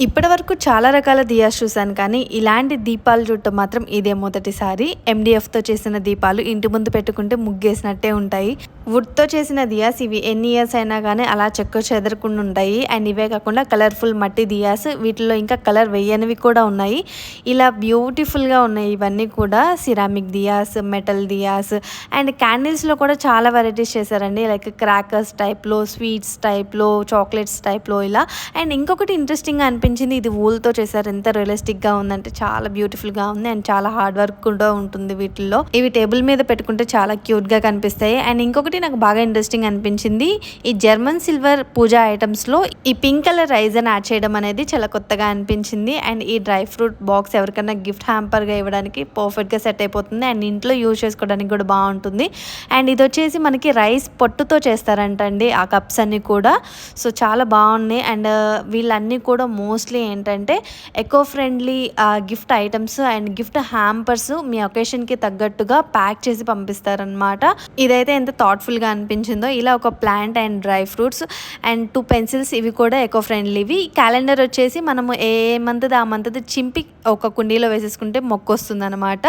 ఇప్పటి వరకు చాలా రకాల దియాస్ చూశాను, కానీ ఇలాంటి దీపాలు చూడటం మాత్రం ఇదే మొదటిసారి. ఎండిఎఫ్తో చేసిన దీపాలు ఇంటి ముందు పెట్టుకుంటే ముగ్గేసినట్టే ఉంటాయి. వుడ్తో చేసిన దియాస్ ఇవి ఎన్ని ఇయర్స్ అయినా కానీ అలా చెక్క చెదరకుండా ఉంటాయి. అండ్ ఇవే కాకుండా కలర్ఫుల్ మట్టి దియాస్, వీటిలో ఇంకా కలర్ వేయనివి కూడా ఉన్నాయి. ఇలా బ్యూటిఫుల్గా ఉన్నాయి ఇవన్నీ కూడా. Ceramic diyas, metal diyas and క్యాండిల్స్లో కూడా చాలా వెరైటీస్ చేశారండి. లైక్ క్రాకర్స్ టైప్లో, స్వీట్స్ టైప్లో, చాక్లెట్స్ టైప్లో ఇలా. అండ్ ఇంకొకటి ఇంట్రెస్టింగ్గా అనిపించింది, ఇది వూల్తో చేశారు. ఎంత రియలిస్టిక్గా ఉందంటే చాలా బ్యూటిఫుల్గా ఉంది. అండ్ చాలా హార్డ్ వర్క్ కూడా ఉంటుంది వీటిల్లో. ఇవి టేబుల్ మీద పెట్టుకుంటే చాలా క్యూట్గా కనిపిస్తాయి. అండ్ ఇంకొకటి నాకు బాగా ఇంట్రెస్టింగ్ అనిపించింది, ఈ జర్మన్ సిల్వర్ పూజా ఐటమ్స్లో ఈ పింక్ కలర్ రైజన్ యాడ్ చేయడం అనేది చాలా కొత్తగా అనిపించింది. అండ్ ఈ డ్రై ఫ్రూట్ బాక్స్ ఎవరికైనా గిఫ్ట్ హ్యాంపర్గా ఇవ్వడానికి పర్ఫెక్ట్గా సెట్ అయిపోతుంది. అండ్ ఇంట్లో యూజ్ చేసుకోవడానికి కూడా బాగుంటుంది. అండ్ ఇది వచ్చేసి మనకి రైస్ పొట్టుతో చేస్తారంటండి ఆ కప్స్ అన్నీ కూడా. సో చాలా బాగున్నాయి. అండ్ వీళ్ళన్నీ కూడా మోస్ట్లీ ఏంటంటే eco friendly gift items and gift hampers మీ ఒకేషన్కి తగ్గట్టుగా ప్యాక్ చేసి పంపిస్తారనమాట. ఇదైతే ఎంత థాట్ఫుల్గా అనిపించిందో. ఇలా ఒక plant and dry fruits and 2 pencils, ఇవి కూడా ఎకో ఫ్రెండ్లీవి. క్యాలెండర్ వచ్చేసి మనము ఏ మంత్ది ఆ మంత్ది చింపి ఒక కుండీలో వేసేసుకుంటే మొక్క వస్తుంది అనమాట.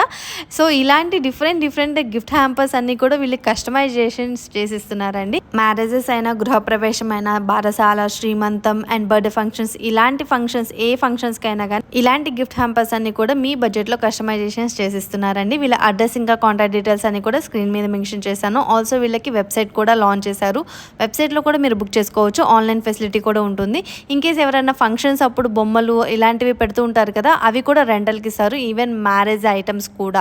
సో ఇలాంటి డిఫరెంట్ గిఫ్ట్ హ్యాంపర్స్ అన్నీ కూడా వీళ్ళు కస్టమైజేషన్స్ చేసిస్తున్నారండి. మ్యారేజెస్ అయినా, గృహప్రవేశం అయినా, బారసాల, శ్రీమంతం అండ్ బర్త్డే ఫంక్షన్స్, ఇలాంటి ఫంక్షన్స్ ఏ ఫంక్షన్స్కైనా కానీ ఇలాంటి గిఫ్ట్ హ్యాంపర్స్ అన్ని కూడా మీ బడ్జెట్లో కస్టమైజేషన్స్ చేసిస్తున్నారండి. వీళ్ళ అడ్రస్ ఇంకా కాంటాక్ట్ డీటెయిల్స్ అన్ని కూడా స్క్రీన్ మీద మెన్షన్ చేశాను. ఆల్సో వీళ్ళకి వెబ్సైట్ కూడా లాంచ్ చేశారు. వెబ్సైట్లో కూడా మీరు బుక్ చేసుకోవచ్చు. ఆన్లైన్ ఫెసిలిటీ కూడా ఉంటుంది. ఇన్ కేస్ ఎవరైనా ఫంక్షన్స్ అప్పుడు బొమ్మలు ఇలాంటివి పెడుతూ ఉంటారు కదా, అవి కూడా రెంటల్కి ఇస్తారు. ఈవెన్ మ్యారేజ్ ఐటమ్స్ కూడా.